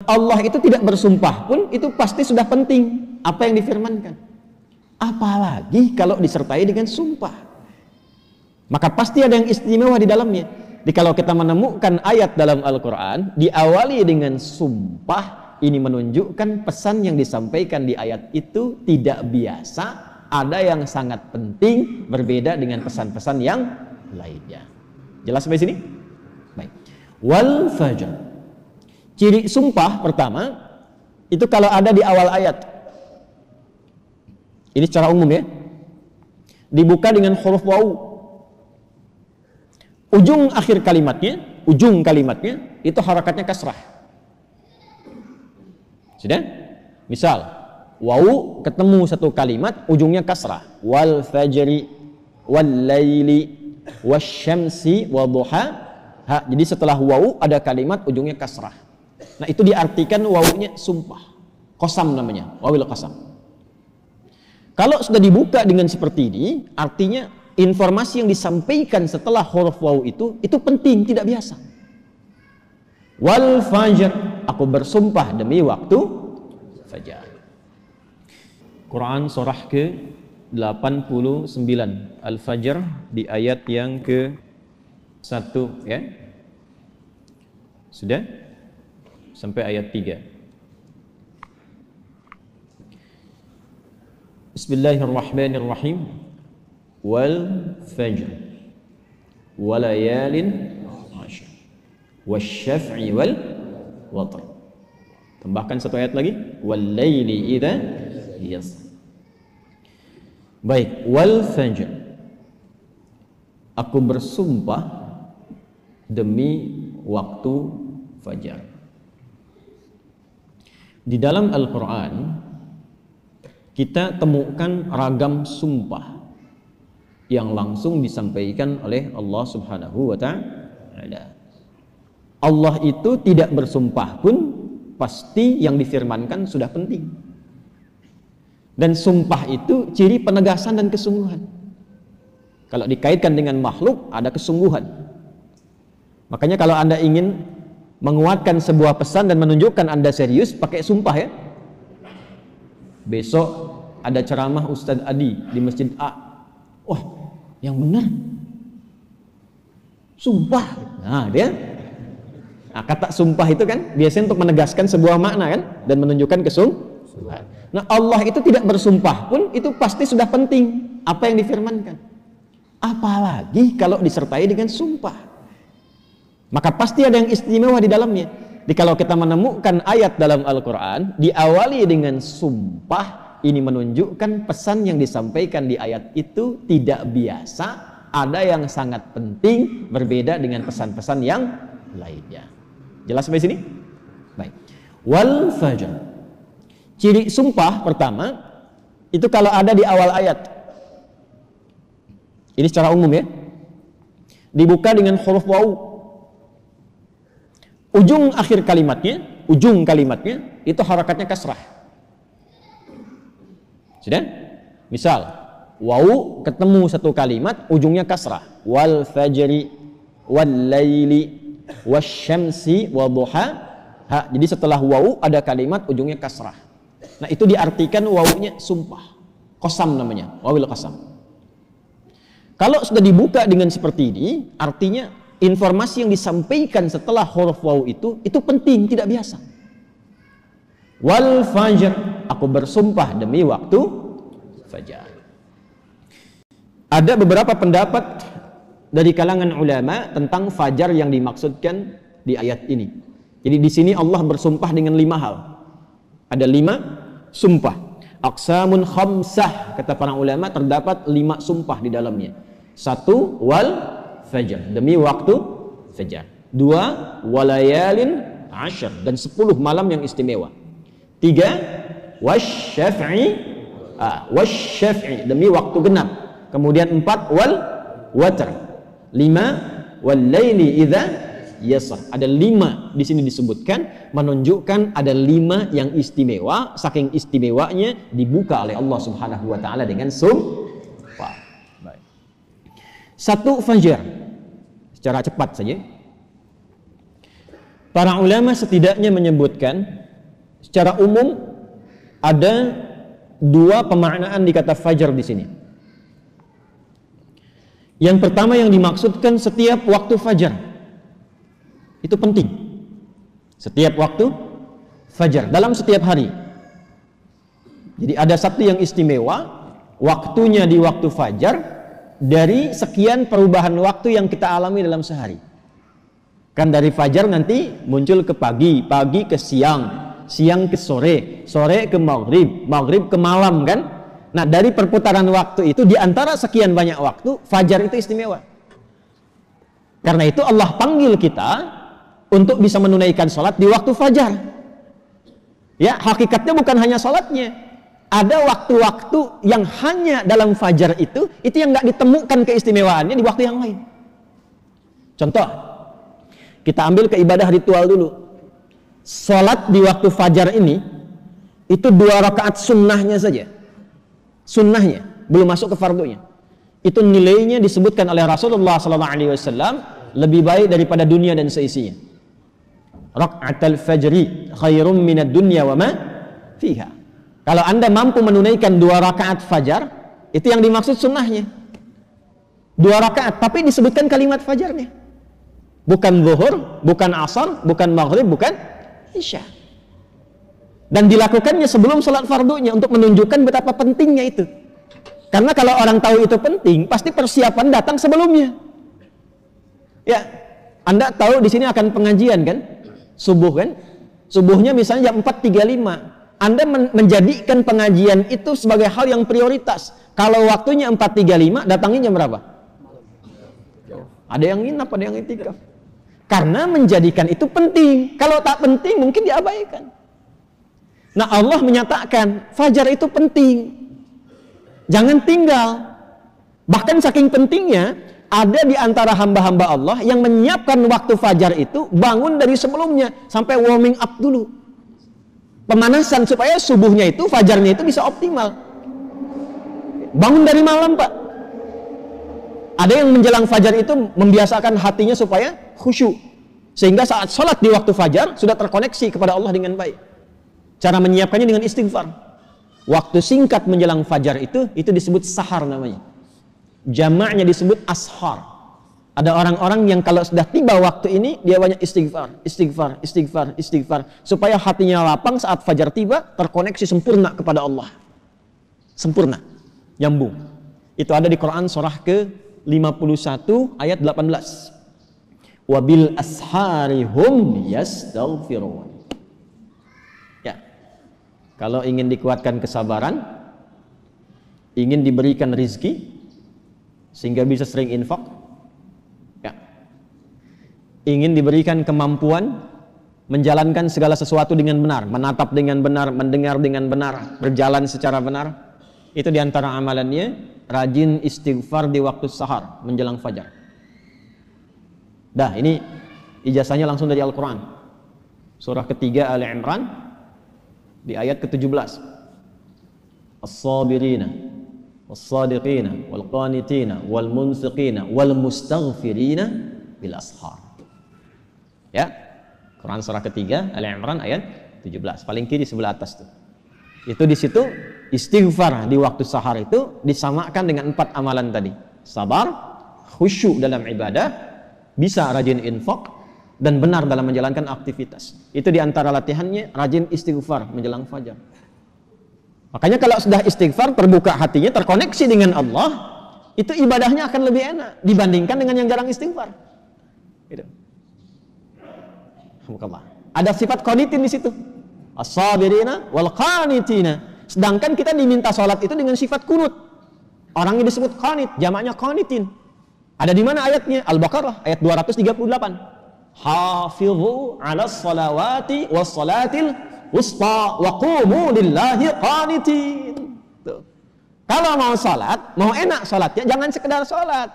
Allah itu tidak bersumpah pun itu pasti sudah penting apa yang difirmankan. Apalagi kalau disertai dengan sumpah, maka pasti ada yang istimewa di dalamnya. Jadi kalau kita menemukan ayat dalam Al-Quran diawali dengan sumpah, ini menunjukkan pesan yang disampaikan di ayat itu tidak biasa, ada yang sangat penting, berbeda dengan pesan-pesan yang lainnya. Jelas sampai sini? Baik. Wal fajr. Ciri sumpah pertama itu kalau ada di awal ayat. Ini secara umum ya. Dibuka dengan huruf waw. Ujung kalimatnya itu harakatnya kasrah. Sudah? Misal, waw ketemu satu kalimat ujungnya kasrah. Wal fajri wal laili wasyamsi wadduha. Jadi setelah waw ada kalimat ujungnya kasrah. Nah itu diartikan wawunya sumpah, qasam namanya, wawil qasam. Kalau sudah dibuka dengan seperti ini, artinya informasi yang disampaikan setelah huruf waw itu penting, tidak biasa. Wal fajr, aku bersumpah demi waktu fajar. Quran surah ke-89 Al-Fajr di ayat yang ke-1 ya. Sudah? Sampai ayat 3. Bismillahirrahmanirrahim. Wal fajr walayalin 'ashr wasyaf'i wal watr. Tambahkan satu ayat lagi, wal laili idza yasr. Baik, wal fajr, aku bersumpah demi waktu fajar. Di dalam Al-Quran kita temukan ragam sumpah yang langsung disampaikan oleh Allah Subhanahu wa ta'ala. Allah itu tidak bersumpah pun pasti yang difirmankan sudah penting. Dan sumpah itu ciri penegasan dan kesungguhan. Kalau dikaitkan dengan makhluk ada kesungguhan. Makanya kalau Anda ingin menguatkan sebuah pesan dan menunjukkan Anda serius, pakai sumpah ya. Besok ada ceramah Ustadz Adi di Masjid A. Wah, yang benar sumpah. Nah dia, kata sumpah itu kan biasanya untuk menegaskan sebuah makna kan, dan menunjukkan kesungguhan. Nah Allah itu tidak bersumpah pun itu pasti sudah penting apa yang difirmankan. Apalagi kalau disertai dengan sumpah, maka pasti ada yang istimewa di dalamnya. Jadi kalau kita menemukan ayat dalam Al-Quran diawali dengan sumpah, ini menunjukkan pesan yang disampaikan di ayat itu tidak biasa, ada yang sangat penting, berbeda dengan pesan-pesan yang lainnya. Jelas sampai sini? Baik. Wal fajr. Ciri sumpah pertama itu kalau ada di awal ayat. Ini secara umum ya. Dibuka dengan huruf waw. Ujung kalimatnya itu harakatnya kasrah. Sudah? Misal, waw ketemu satu kalimat ujungnya kasrah. Wal fajri wal laili wasyamsi wadduha. Jadi setelah waw ada kalimat ujungnya kasrah. Nah itu diartikan wawunya sumpah, qasam namanya, wawil qasam. Kalau sudah dibuka dengan seperti ini, artinya informasi yang disampaikan setelah huruf waw itu penting, tidak biasa. Wal fajr, aku bersumpah demi waktu fajar. Ada beberapa pendapat dari kalangan ulama tentang fajar yang dimaksudkan di ayat ini. Jadi di sini Allah bersumpah dengan 5 hal. Ada 5 sumpah. Aqsamun khamsah, kata para ulama, terdapat 5 sumpah di dalamnya. 1, wal fajar, demi waktu fajar. 2, walayalin 'ashr, dan 10 malam yang istimewa. 3, wasyaf'i, demi waktu genap. Kemudian 4, wal watr. 5, wal laili idza yasr. Ada 5 di sini disebutkan, menunjukkan ada 5 yang istimewa. Saking istimewanya dibuka oleh Allah Subhanahu wa taala dengan sumpah. Baik. 1, fajar. Secara cepat saja. Para ulama setidaknya menyebutkan secara umum ada dua pemaknaan di kata fajar di sini. Yang pertama yang dimaksudkan setiap waktu fajar. Itu penting. Setiap waktu fajar dalam setiap hari. Jadi ada satu yang istimewa, waktunya di waktu fajar dari sekian perubahan waktu yang kita alami dalam sehari. Kan dari fajar nanti muncul ke pagi, pagi ke siang, siang ke sore, sore ke maghrib, maghrib ke malam kan. Nah dari perputaran waktu itu di antara sekian banyak waktu, fajar itu istimewa. Karena itu Allah panggil kita untuk bisa menunaikan sholat di waktu fajar. Ya, hakikatnya bukan hanya sholatnya. Ada waktu-waktu yang hanya dalam fajar itu yang nggak ditemukan keistimewaannya di waktu yang lain. Contoh, kita ambil ke ibadah ritual dulu. Sholat di waktu fajar ini itu 2 rakaat sunnahnya saja. Sunnahnya, belum masuk ke fardunya. Itu nilainya disebutkan oleh Rasulullah SAW lebih baik daripada dunia dan seisinya. Raka'atul fajri khairum minad dunya wa ma fiha. Kalau Anda mampu menunaikan 2 rakaat fajar, itu yang dimaksud sunnahnya. 2 rakaat, tapi disebutkan kalimat fajarnya. Bukan zuhur, bukan asar, bukan maghrib, bukan isya. Dan dilakukannya sebelum sholat fardunya untuk menunjukkan betapa pentingnya itu. Karena kalau orang tahu itu penting, pasti persiapan datang sebelumnya. Ya, Anda tahu di sini akan pengajian kan? Subuh kan? Subuhnya misalnya jam 4.35. Anda menjadikan pengajian itu sebagai hal yang prioritas. Kalau waktunya 4.35, datangnya jam berapa? Ada yang nginap, ada yang itikaf. Karena menjadikan itu penting. Kalau tak penting, mungkin diabaikan. Nah, Allah menyatakan, fajar itu penting. Jangan tinggal. Bahkan saking pentingnya, ada di antara hamba-hamba Allah yang menyiapkan waktu fajar itu, bangun dari sebelumnya, sampai warming up dulu. Pemanasan supaya subuhnya itu, fajarnya itu bisa optimal. Bangun dari malam, Pak. Ada yang menjelang fajar itu membiasakan hatinya supaya khusyuk. Sehingga saat sholat di waktu fajar, sudah terkoneksi kepada Allah dengan baik. Cara menyiapkannya dengan istighfar. Waktu singkat menjelang fajar itu disebut sahar namanya. Jamaknya disebut ashar. Ada orang-orang yang kalau sudah tiba waktu ini, dia banyak istighfar, istighfar, istighfar, istighfar. Supaya hatinya lapang saat fajar tiba, terkoneksi sempurna kepada Allah. Sempurna. Nyambung. Itu ada di Quran surah ke-51 ayat 18. Wabil asharihum yastaghfirun. Ya. Kalau ingin dikuatkan kesabaran, ingin diberikan rizki, sehingga bisa sering infak, ingin diberikan kemampuan menjalankan segala sesuatu dengan benar, menatap dengan benar, mendengar dengan benar, berjalan secara benar. Itu diantara amalannya, rajin istighfar di waktu sahar menjelang fajar. Dah, ini ijazahnya langsung dari Al-Quran. Surah ketiga Ali Imran di ayat ke-17. As-sabirina was-sadiqina wal-qanitina wal-munfiqina wal-mustaghfirina bil ashar. Ya, Quran surah ketiga Ali Imran ayat 17, paling kiri sebelah atas tuh. Itu di situ istighfar di waktu sahar itu disamakan dengan 4 amalan tadi. Sabar, khusyuk dalam ibadah, bisa rajin infak, dan benar dalam menjalankan aktivitas. Itu di antara latihannya, rajin istighfar menjelang fajar. Makanya kalau sudah istighfar, terbuka hatinya, terkoneksi dengan Allah, itu ibadahnya akan lebih enak dibandingkan dengan yang jarang istighfar. Gitu. Ada sifat qanitin di situ. As-sabirina wal qanitina. Sedangkan kita diminta salat itu dengan sifat kunut. Orangnya disebut qanit, jamaknya qanitin. Ada di mana ayatnya? Al-Baqarah ayat 238. Hafizu 'alas salawati was salatil wusta wa qumu lillahi qanitin. Tuh. Kalau mau salat, mau enak salatnya, jangan sekedar salat.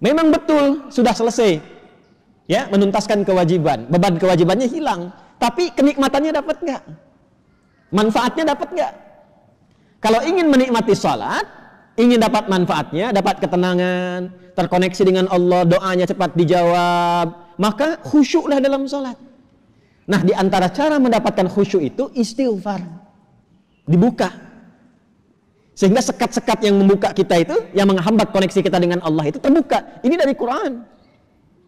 Memang betul sudah selesai. Ya, menuntaskan kewajiban, beban kewajibannya hilang, tapi kenikmatannya dapat nggak? Manfaatnya dapat nggak? Kalau ingin menikmati salat, ingin dapat manfaatnya, dapat ketenangan, terkoneksi dengan Allah, doanya cepat dijawab, maka khusyuklah dalam salat. Nah, di antara cara mendapatkan khusyuk itu istighfar. Dibuka. Sehingga sekat-sekat yang membuka kita itu, yang menghambat koneksi kita dengan Allah itu terbuka. Ini dari Quran.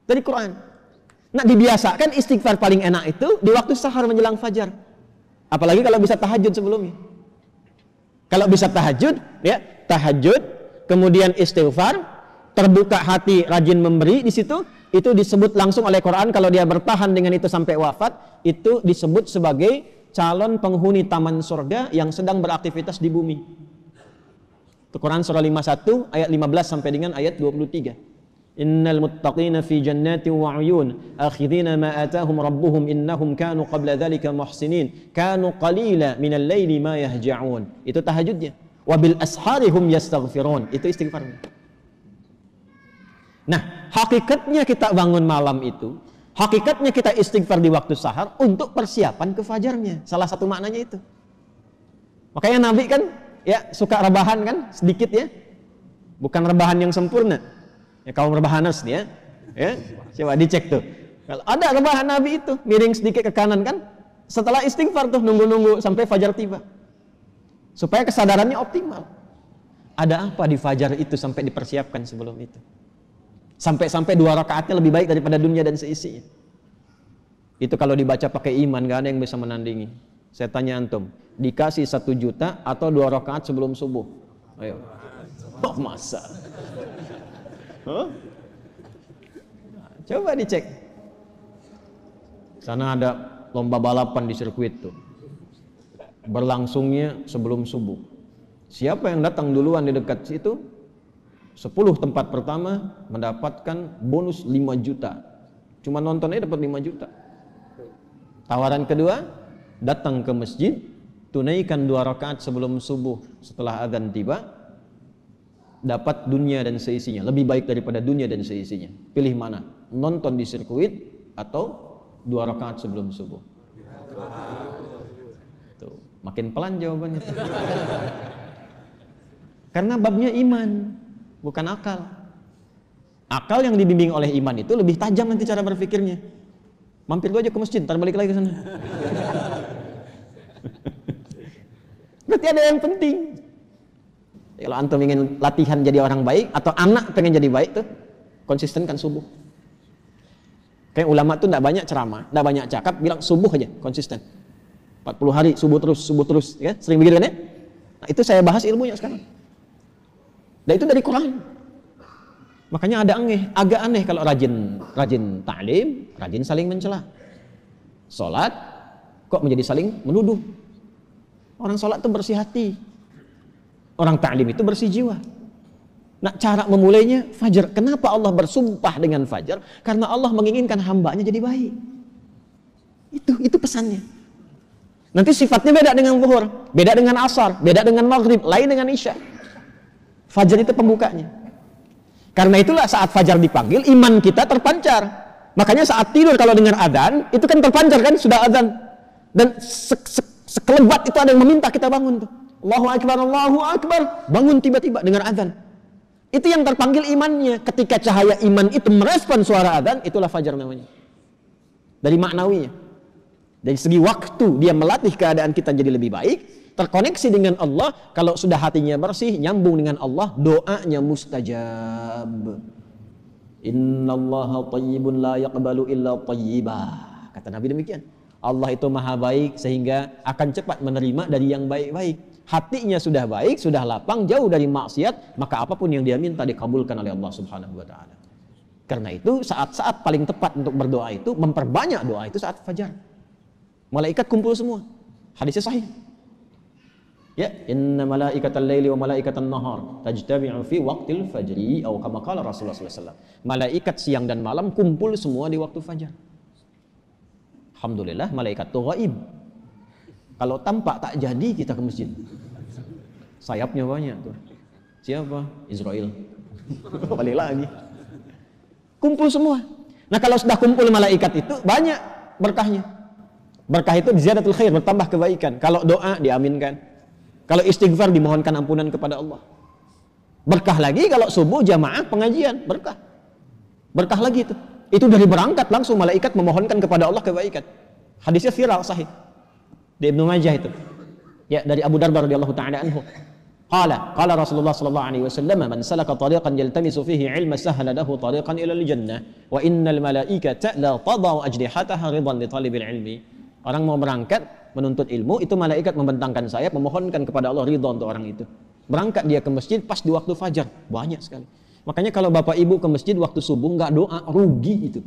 Dari Quran. Nah, dibiasakan istighfar paling enak itu di waktu sahar menjelang fajar. Apalagi kalau bisa tahajud sebelumnya. Kalau bisa tahajud, ya, tahajud, kemudian istighfar, terbuka hati, rajin memberi di situ, itu disebut langsung oleh Quran kalau dia bertahan dengan itu sampai wafat, itu disebut sebagai calon penghuni taman surga yang sedang beraktivitas di bumi. Itu Quran surah 51 ayat 15 sampai dengan ayat 23. Innal muttaqina fi jannatin wa 'uyun akhidhina ma atahum rabbuhum innahum kanu qabla dhalika muhsinin kanu qalila minal laili ma yahja'un. Itu tahajudnya. Wa bil asharihum yastaghfirun. Itu istighfarnya. Nah, hakikatnya kita bangun malam itu, hakikatnya kita istighfar di waktu sahar untuk persiapan ke fajarnya. Salah satu maknanya itu. Makanya Nabi kan ya suka rebahan kan sedikit ya. Bukan rebahan yang sempurna. Ya kaum rebahaners nih ya. Ya, coba dicek tuh. Kalau ada rebahan Nabi itu miring sedikit ke kanan kan, setelah istighfar tuh nunggu-nunggu sampai fajar tiba. Supaya kesadarannya optimal. Ada apa di fajar itu sampai dipersiapkan sebelum itu? Sampai-sampai 2 rakaatnya lebih baik daripada dunia dan seisinya. Itu kalau dibaca pakai iman, gak ada yang bisa menandingi. Saya tanya antum, dikasih 1 juta atau 2 rakaat sebelum subuh? Ayo. Oh, masa? Huh? Coba dicek. Sana ada lomba balapan di sirkuit tuh. Berlangsungnya sebelum subuh. Siapa yang datang duluan di dekat situ? 10 tempat pertama mendapatkan bonus 5 juta. Cuma nontonnya dapat 5 juta. Tawaran kedua, datang ke masjid, tunaikan 2 rakaat sebelum subuh setelah azan tiba, dapat dunia dan seisinya, lebih baik daripada dunia dan seisinya. Pilih mana? Nonton di sirkuit atau 2 rakaat sebelum subuh? Tuh, makin pelan jawabannya. Karena babnya iman, bukan akal. Akal yang dibimbing oleh iman itu lebih tajam nanti cara berpikirnya. Mampir gua aja ke masjid, ntar balik lagi ke sana. Berarti ada yang penting. Kalau antum ingin latihan jadi orang baik atau anak pengen jadi baik tuh, konsistenkan subuh. Kayak ulama tuh enggak banyak ceramah, enggak banyak cakap, bilang subuh aja, konsisten. 40 hari subuh terus, ya. Sering begitu kan ya? Nah, itu saya bahas ilmunya sekarang. Dan itu dari Quran. Makanya agak aneh kalau rajin ta'lim, rajin saling mencela. Salat kok menjadi saling menuduh. Orang salat itu bersih hati. Orang ta'lim itu bersih jiwa. Nah, cara memulainya fajar. Kenapa Allah bersumpah dengan fajar? Karena Allah menginginkan hambanya jadi baik. Itu pesannya. Nanti sifatnya beda dengan zuhur, beda dengan asar, beda dengan maghrib, lain dengan isya. Fajar itu pembukanya. Karena itulah saat fajar dipanggil, iman kita terpancar. Makanya saat tidur kalau dengar adzan, itu kan terpancar kan, sudah adzan. Dan sekelebat itu ada yang meminta kita bangun tuh. Allahu Akbar, Allahu Akbar. Bangun tiba-tiba dengar adzan. Itu yang terpanggil imannya. Ketika cahaya iman itu merespon suara adzan, itulah fajar namanya. Dari maknawinya. Dari segi waktu dia melatih keadaan kita jadi lebih baik. Terkoneksi dengan Allah, kalau sudah hatinya bersih, nyambung dengan Allah, doanya mustajab. Innallaha thayyibun la yaqbalu illa thayyibah. Kata Nabi demikian. Allah itu maha baik sehingga akan cepat menerima dari yang baik-baik. Hatinya sudah baik, sudah lapang, jauh dari maksiat, maka apapun yang dia minta dikabulkan oleh Allah Subhanahu wa taala. Karena itu saat-saat paling tepat untuk berdoa itu, memperbanyak doa itu saat fajar. Malaikat kumpul semua. Hadisnya sahih. Ya, inna malaikatal laili wa malaikatan nahar tajtami'u fi waqtil fajri atau kama qala Rasulullah sallallahu alaihi wasallam. Malaikat siang dan malam kumpul semua di waktu fajar. Alhamdulillah malaikat itu gaib. Kalau tampak tak jadi kita ke masjid. Sayapnya banyak tuh. Siapa? Israel. Balik lagi. Kumpul semua. Nah, kalau sudah kumpul malaikat itu banyak berkahnya. Berkah itu ziyadatul khair, bertambah kebaikan. Kalau doa diaminkan. Kalau istighfar dimohonkan ampunan kepada Allah. Berkah lagi kalau subuh jamaah pengajian, berkah. Berkah lagi itu. Itu dari berangkat langsung malaikat memohonkan kepada Allah kebaikan. Hadisnya viral sahih di Ibnu Majah itu. Ya, dari Abu Darda radhiyallahu taala anhu. Qala Rasulullah sallallahu alaihi wasallam, "Man salaka tariqan yaltamisu fihi 'ilma sahhala lahu tariqan ila al-jannah, wa innal malaikata la tadau ajnihataha ridan li talibil ilmi." Orang mau berangkat menuntut ilmu, itu malaikat membentangkan sayap memohonkan kepada Allah ridha untuk orang itu. Berangkat dia ke masjid pas di waktu fajar, banyak sekali. Makanya kalau bapak ibu ke masjid waktu subuh nggak doa, rugi itu.